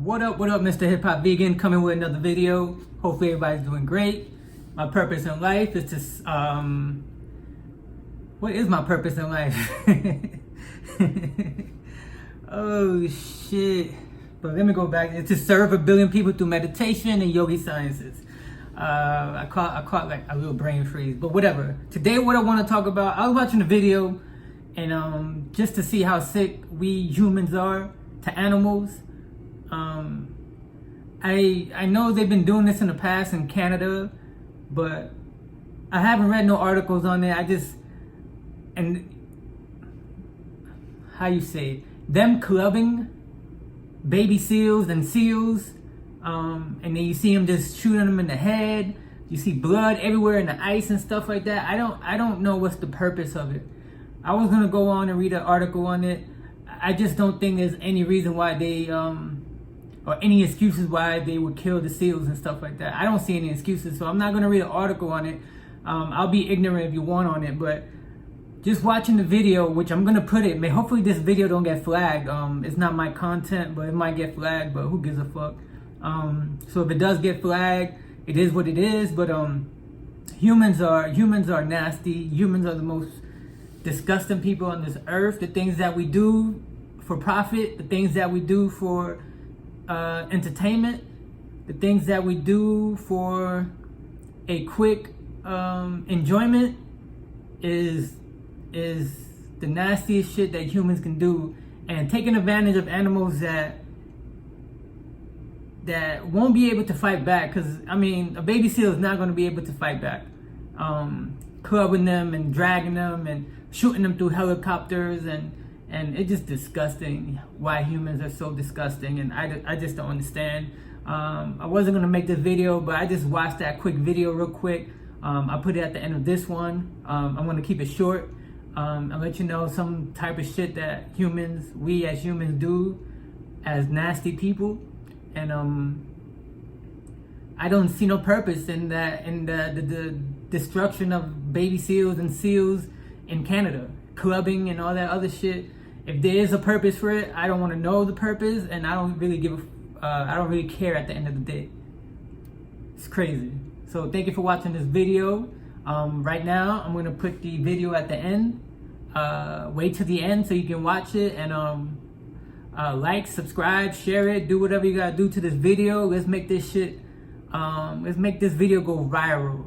What up, Mr. Hip Hop Vegan, coming with another video. Hopefully everybody's doing great. My purpose in life is to, what is my purpose in life? Oh shit. But let me go back. It's to serve 1 billion people through meditation and yogi sciences. I caught like a little brain freeze, but whatever. Today what I want to talk about, I was watching a video and just to see how sick we humans are to animals. I know they've been doing this in the past in Canada, but I haven't read no articles on it. And how you say, them clubbing baby seals and seals, and then you see them just shooting them in the head. You see blood everywhere in the ice and stuff like that. I don't know what's the purpose of it. I was gonna go on and read an article on it. I just don't think there's any reason why they or any excuses why they would kill the seals and stuff like that. I don't see any excuses, so I'm not gonna read an article on it. I'll be ignorant if you want on it, but just watching the video, which I'm gonna put it, hopefully this video don't get flagged. It's not my content, but it might get flagged, but who gives a fuck? So if it does get flagged, it is what it is, but humans are nasty. Humans are the most disgusting people on this earth. The things that we do for profit, the things that we do for entertainment, the things that we do for a quick enjoyment is the nastiest shit that humans can do. And taking advantage of animals that won't be able to fight back, because I mean a baby seal is not going to be able to fight back. Clubbing them and dragging them and shooting them through helicopters, and it's just disgusting why humans are so disgusting, and I just don't understand. I wasn't gonna make this video, but I just watched that quick video real quick. I put it at the end of this one. I'm gonna keep it short. I'll let you know some type of shit that we as humans do as nasty people, and I don't see no purpose in that, in the destruction of baby seals and seals in Canada, clubbing and all that other shit. If there is a purpose for it, I don't want to know the purpose, and I don't really I don't really care at the end of the day. It's crazy. So thank you for watching this video. Right now, I'm gonna put the video at the end. Wait till the end so you can watch it, and like, subscribe, share it, do whatever you gotta do to this video. Let's make this shit, let's make this video go viral,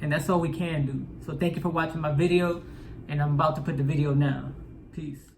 and that's all we can do. So thank you for watching my video, and I'm about to put the video now. Peace.